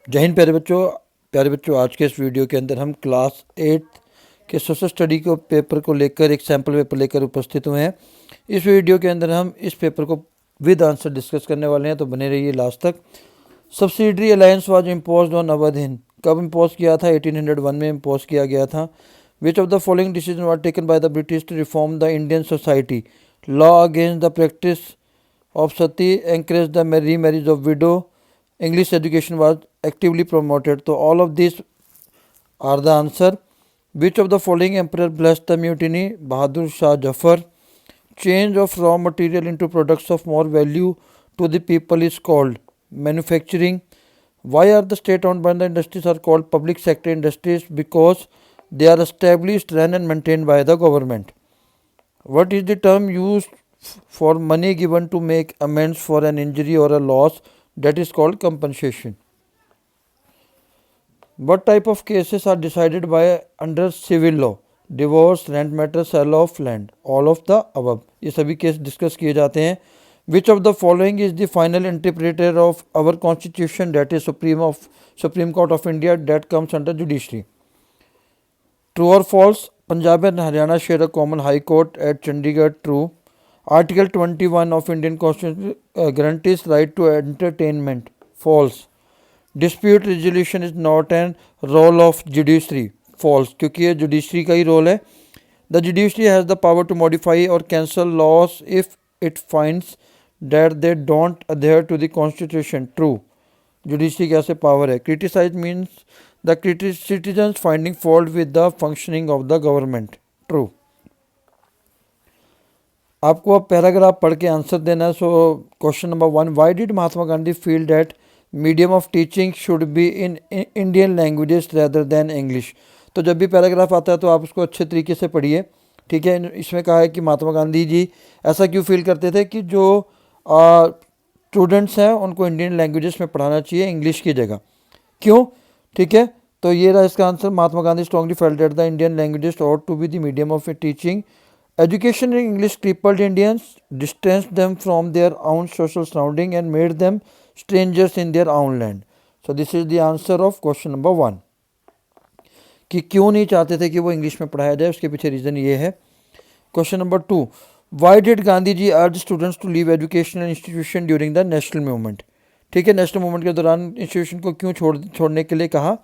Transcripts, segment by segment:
जय हिंद प्यारे बच्चों, आज के इस वीडियो के अंदर हम क्लास 8 के सोशल स्टडी को पेपर को लेकर एक सैम्पल पेपर लेकर उपस्थित हुए हैं। इस वीडियो के अंदर हम इस पेपर को विद आंसर डिस्कस करने वाले हैं, तो बने रहिए लास्ट तक। Subsidiary alliance was imposed on Awadh Hind, कब इम्पोज किया था? 1801 में इम्पोज किया गया था। Which of the following decision were taken by the British to reform the Indian society? Law against the practice of sati, encouraged the remarriage of widow, English education was actively promoted. So all of these are the answer. Which of the following emperor blessed the mutiny? Bahadur Shah Jafar. Change of raw material into products of more value to the people is called manufacturing. Why are the state owned by the industries are called public sector industries? Because they are established, run and maintained by the government. What is the term used for money given to make amends for an injury or a loss? That is called compensation. What type of cases are decided by under civil law? Divorce, rent matter, sale of land. All of the above. ये सभी case discuss किए जाते हैं. Which of the following is the final interpreter of our constitution? That is Supreme Court of India, that comes under judiciary. True or false? Punjab and Haryana share a common high court at Chandigarh. True. Article 21 of Indian Constitution guarantees right to entertainment. False. Dispute resolution is not an role of judiciary. False. क्योंकि ये judiciary का ही role है. The judiciary has the power to modify or cancel laws if it finds that they don't adhere to the constitution. True. Judiciary के ऐसे power है. Criticize means the citizens finding fault with the functioning of the government. True. आपको अब paragraph पढ़ के answer देना है. So question number 1, why did Mahatma Gandhi feel that medium of teaching should be in Indian languages rather than English? तो जब भी paragraph आता है तो आप उसको अच्छे तरीके से पढ़िए. ठीक है, इसमें कहा है कि महात्मा गांधी जी ऐसा क्यों फील करते थे कि जो स्टूडेंट्स हैं उनको इंडियन लैंग्वेजेस में पढ़ाना चाहिए इंग्लिश की जगह. क्यों? ठीक है, तो ये रहा इसका answer. Mahatma Gandhi strongly felt that the Indian languages ought to be the medium of teaching. Education in English crippled Indians, distanced them from their own social surrounding and made them strangers in their own land. So this is the answer of question number 1. कि क्यों नहीं चाहते थे कि वो English में पढ़ाया जाए, उसके पीछे रीज़न ये है. Question number 2, why did Gandhi ji urge students to leave educational institution during the national movement? ठीक है, नेशनल मूवमेंट के दौरान इंस्टीट्यूशन को क्यों छोड़ने के लिए कहा,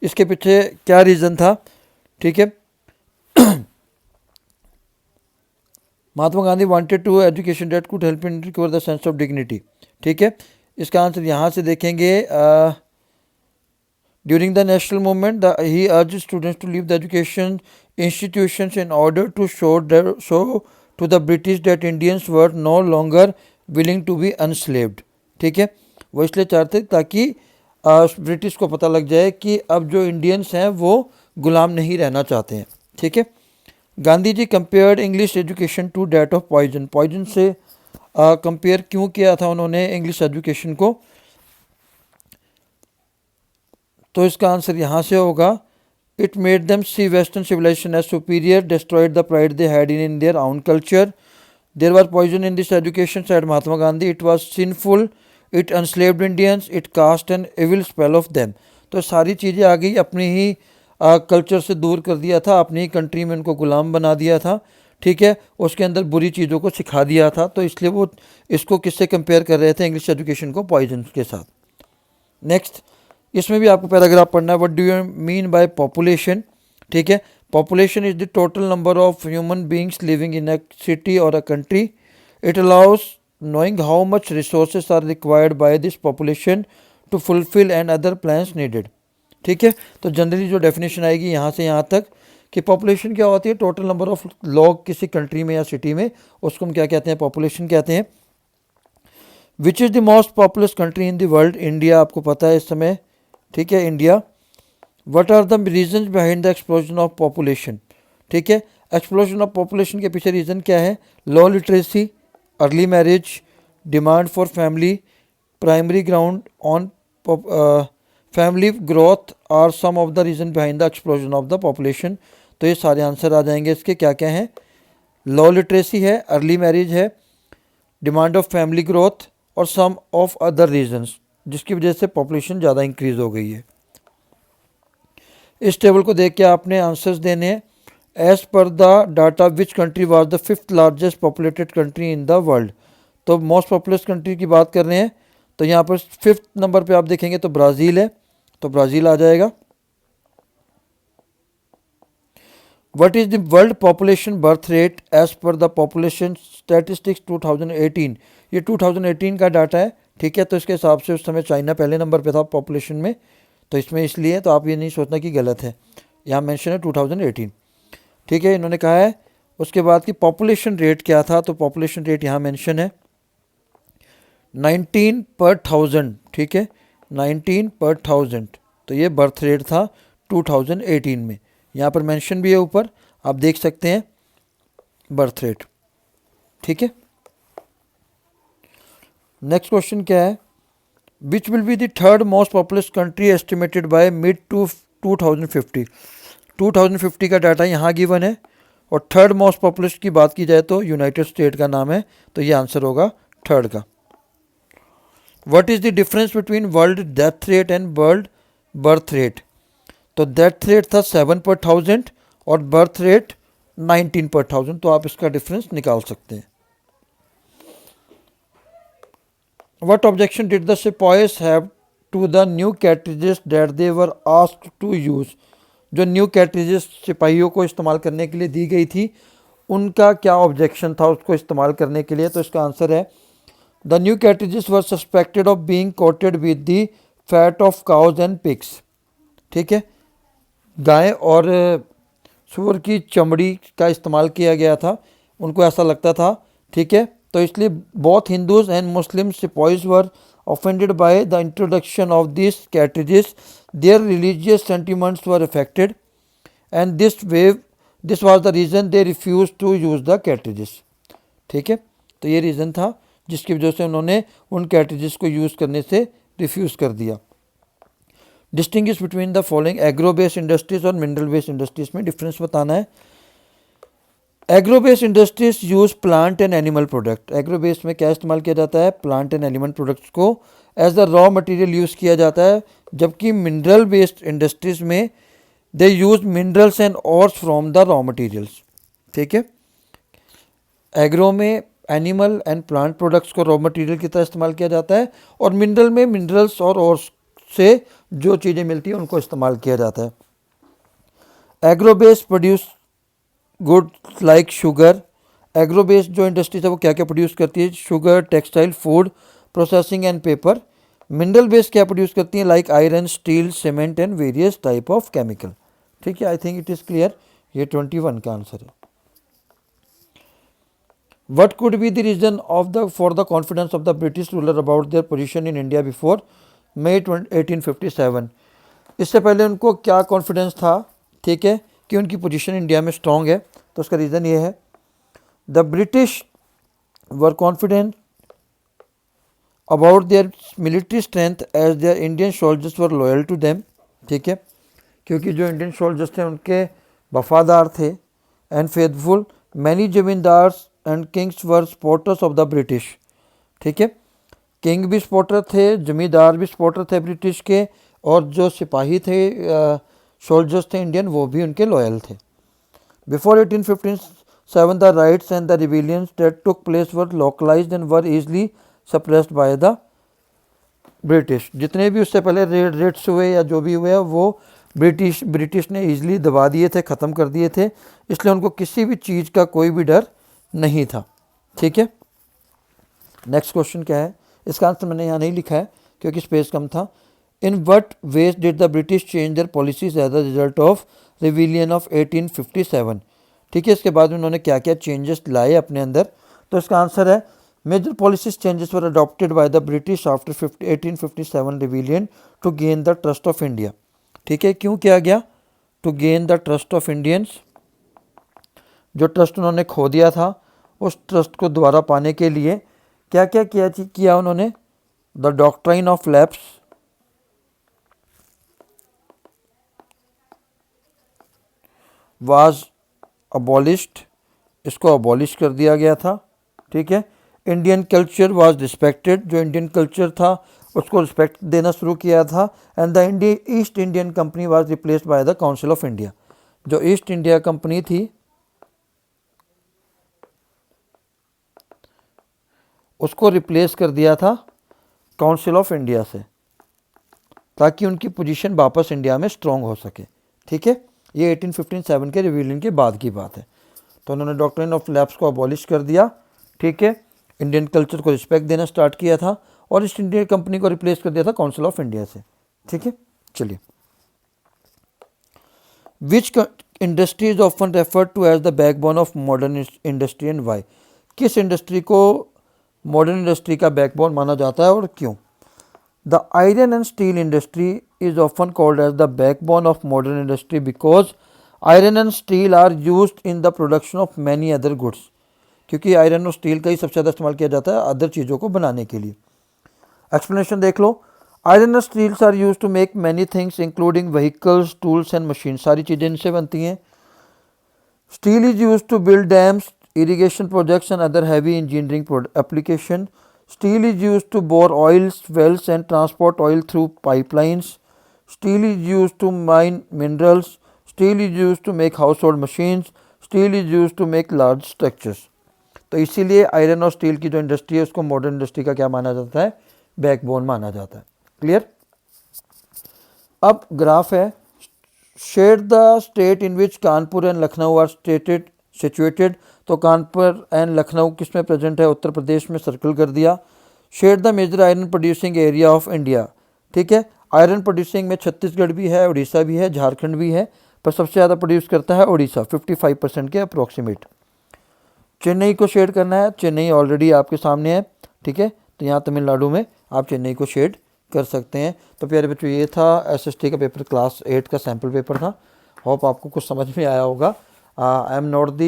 इसके पीछे क्या रीज़न था? ठीक है, Mahatma Gandhi wanted to education that could help in recover the sense of dignity. ठीक है, इसका आंसर यहाँ से देखेंगे. During the national movement he urge students to leave the education institutions in order to show to the British that Indians were no longer willing to be unslaved. ठीक है, वो इसलिए चाहते ताकि ब्रिटिश को पता लग जाए कि अब जो इंडियंस हैं वो गुलाम नहीं रहना चाहते हैं. ठीक है, Gandhi ji compared English education to that of poison. Poison से कंपेयर क्यों किया था उन्होंने इंग्लिश एजुकेशन को? तो इसका आंसर यहाँ से होगा. It made them see western civilization as superior, destroyed the pride they had in their own culture. There was poison in this education said Mahatma Gandhi. It was sinful, it unslaved Indians, it cast an evil spell of them. तो सारी चीज़ें आ गई, अपनी ही culture से दूर कर दिया था, अपनी ही कंट्री में उनको गुलाम बना दिया था. ठीक है, उसके अंदर बुरी चीज़ों को सिखा दिया था. तो इसलिए वो इसको किससे कंपेयर कर रहे थे, इंग्लिश एजुकेशन को, पॉइजन के साथ. नेक्स्ट, इसमें भी आपको पैराग्राफ पढ़ना है. What do you mean by population? ठीक है, population is the total number of human beings living in a city और a country. It allows knowing how much resources are required by this population to fulfill and other plans needed. ठीक है, तो generally जो definition आएगी यहाँ से यहाँ तक कि पॉपुलेशन क्या होती है, टोटल नंबर ऑफ लोग किसी कंट्री में या सिटी में, उसको हम क्या कहते हैं, पॉपुलेशन कहते हैं. Which is the most populous country in the world? India, आपको पता है इस समय. ठीक है, India. What are the reasons behind the explosion of population? ठीक है, एक्सप्लोजन ऑफ पॉपुलेशन के पीछे रीज़न क्या है? Low literacy, early marriage, demand for family, primary ground on family growth are some of the reason behind the explosion of the population. तो ये सारे answer आ जाएंगे इसके. क्या क्या हैं? लो लिटरेसी है, अर्ली मैरिज है, डिमांड ऑफ फैमिली ग्रोथ और सम ऑफ अदर रीजंस. जिसकी वजह से पॉपुलेशन ज़्यादा इंक्रीज़ हो गई है। इस टेबल को देख के आपने आंसर्स देने हैं। As per the data which country was the 5th largest populated country in the world. तो मोस्ट पॉपुलस कंट्री की बात कर रहे हैं, तो यहाँ पर 5th नंबर पे आप देखेंगे तो ब्राज़ील है, तो ब्राज़ील आ जाएगा। What is the world population birth rate as per the population statistics 2018। ये 2018 का डाटा है, ठीक है। तो इसके हिसाब से उस समय चाइना पहले नंबर पे था पॉपुलेशन में, तो इसमें इसलिए तो आप ये नहीं सोचना कि गलत है, यहाँ मेंशन है 2018, ठीक है। इन्होंने कहा है उसके बाद कि पॉपुलेशन रेट क्या था, तो पॉपुलेशन रेट यहाँ मेंशन है 19 पर 1000, ठीक है, 19 पर 1000। तो ये बर्थ रेट था 2018 में, यहाँ पर मेंशन भी है ऊपर, आप देख सकते हैं बर्थ रेट, ठीक है। नेक्स्ट क्वेश्चन क्या है, which will be the third most populous country estimated by mid to 2050। 2050 का डाटा यहाँ गिवन है, और थर्ड मोस्ट पॉपुलस की बात की जाए तो यूनाइटेड स्टेट का नाम है, तो ये आंसर होगा थर्ड का। What is the difference between world death rate and world birth rate. तो डेथ रेट था 7 पर 1000 और बर्थ रेट 19 पर 1000, तो आप इसका डिफरेंस निकाल सकते हैं। What objection did the sepoys have to the new cartridges that they were asked to use। जो न्यू कैट्रिजेस सिपाहियों को इस्तेमाल करने के लिए दी गई थी, उनका क्या ऑब्जेक्शन था उसको इस्तेमाल करने के लिए, तो इसका आंसर है the new cartridges were suspected of being coated with the fat of cows and pigs, ठीक है। गाय और सूअर की चमड़ी का इस्तेमाल किया गया था, उनको ऐसा लगता था, ठीक है। तो इसलिए both Hindus and Muslim sepoys were offended by the introduction of this cartridges, their religious sentiments were affected and this was the reason they refuse to use the cartridges, ठीक है। तो ये रीज़न था जिसकी वजह से उन्होंने उन कैट्रिजेस को यूज़ करने से रिफ्यूज़ कर दिया। Distinguish between the following, agro based industries और मिनरल बेस्ड इंडस्ट्रीज में डिफरेंस बताना है। Agro based industries use plant and animal product. Agro based में क्या इस्तेमाल किया जाता है, प्लांट एंड एनिमल प्रोडक्ट्स को as the raw material use किया जाता है, जबकि मिनरल बेस्ड इंडस्ट्रीज में they use minerals and ores from the raw materials, ठीक है। एग्रो में एनिमल एंड प्लांट प्रोडक्ट्स को रॉ मटेरियल की तरह इस्तेमाल किया जाता है, और मिनरल में मिनरल्स और ऑर्स से जो चीज़ें मिलती हैं उनको इस्तेमाल किया जाता है। Agro based produce goods like sugar. Agro based जो इंडस्ट्रीज है वो क्या क्या प्रोड्यूस करती है, sugar, textile, food processing and paper. Mineral based क्या प्रोड्यूस करती है, like iron, steel, cement and various type of chemical, ठीक है। I think it is clear, ये 21 का आंसर है। What could be the reason for the confidence of the British ruler about their position in India before May 1857। इससे पहले उनको क्या confidence था, ठीक है, कि उनकी पोजीशन इंडिया में स्ट्रॉन्ग है, तो उसका रीज़न ये है the British were confident about their military strength as their Indian soldiers were loyal to them, ठीक है, क्योंकि जो इंडियन सोल्जर्स थे उनके वफादार थे, and faithful. Many zamindars and Kings were supporters of the British, ठीक है। किंग भी सपोर्टर थे, जमींदार भी सपोर्टर थे ब्रिटिश के, और जो सिपाही थे, सोल्जर्स थे इंडियन, वो भी उनके लॉयल थे। Before 1857 the riots and the rebellions that took place were localised and were easily suppressed by the British. जितने भी उससे पहले रेट्स हुए या जो भी हुए वो ब्रिटिश ने ईजिली दबा दिए थे, ख़त्म कर दिए थे, इसलिए उनको किसी भी चीज़ का कोई भी डर नहीं था, ठीक है। नेक्स्ट क्वेश्चन क्या है, इसका आंसर मैंने यहाँ नहीं लिखा है क्योंकि स्पेस कम था। In what ways did the British change their policies as a result of rebellion of 1857, ठीक है। इसके बाद उन्होंने क्या क्या चेंजेस लाए अपने अंदर, तो इसका आंसर है major policies changes were adopted by the British after 1857 rebellion to gain the trust of India, ठीक है। क्यों किया गया, to gain the trust of Indians. जो ट्रस्ट उन्होंने खो दिया था, उस ट्रस्ट को दोबारा पाने के लिए क्या क्या किया उन्होंने, the doctrine of lapse, was abolished, इसको अबॉलिश कर दिया गया था, ठीक है। इंडियन कल्चर वाज रिस्पेक्टेड, जो इंडियन कल्चर था उसको रिस्पेक्ट देना शुरू किया था। And the east Indian company was replaced by the council of India. जो ईस्ट इंडिया कंपनी थी उसको रिप्लेस कर दिया था काउंसिल ऑफ इंडिया से, ताकि उनकी पोजीशन वापस इंडिया में स्ट्रॉन्ग हो सके। ठीक है, ये 1857 के रिवीलिंग के बाद की बात है। तो उन्होंने डॉक्ट्रिन ऑफ लैप्स को अबॉलिश कर दिया। ठीक है, इंडियन कल्चर को रिस्पेक्ट देना स्टार्ट किया था और ईस्ट इंडिया कंपनी को रिप्लेस कर दिया था काउंसिल ऑफ इंडिया से। ठीक है, चलिए, which industry is often referred to as the backbone of modern industry and why? किस इंडस्ट्री को मॉडर्न इंडस्ट्री का बैकबोन माना जाता है और क्यों? The iron and steel industry is often called as the backbone of modern industry because iron and steel are used in the production of many other goods. क्योंकि iron और steel का ही सबसे ज़्यादा इस्तेमाल किया जाता है अदर चीज़ों को बनाने के लिए। एक्सप्लेनेशन देख लो। Iron and steels are use to make many things including vehicles, tools and machine. सारी चीज़ें इनसे बनती हैं। Steel is use to build dams, irrigation projects and other heavy engineering application. Steel is used to bore oils, wells and transport oil through pipelines. Steel is used to mine minerals. Steel is used to make household machines. Steel is used to make large structures. तो इसीलिए iron और steel की जो industry है उसको modern industry का क्या माना जाता है? बैकबोन माना जाता है। क्लियर? अब ग्राफ है, shade the state in which Kanpur and Lucknow are situated. तो कानपुर एंड लखनऊ किस में प्रेजेंट है? उत्तर प्रदेश में। सर्कल कर दिया। Shade the major iron producing area of India. ठीक है, आयरन प्रोड्यूसिंग में छत्तीसगढ़ भी है, उड़ीसा भी है, झारखंड भी है, पर सबसे ज़्यादा प्रोड्यूस करता है उड़ीसा, 55% के अप्रोक्सीमेट। चेन्नई को शेड करना है, चेन्नई ऑलरेडी आपके सामने है। ठीक है, तो यहाँ तमिलनाडु में आप चेन्नई को शेड कर सकते हैं। तो प्यारे बच्चों, ये था SST का पेपर, क्लास 8 का सैम्पल पेपर था। होप आपको कुछ समझ में आया होगा। I am not the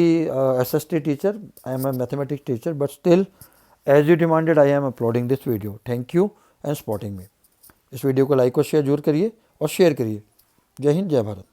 SST teacher, I am a mathematics teacher, but still as you demanded I am uploading this video. Thank you and supporting me. इस video को लाइक और शेयर जरूर करिए और शेयर करिए। जय हिंद, जय भारत।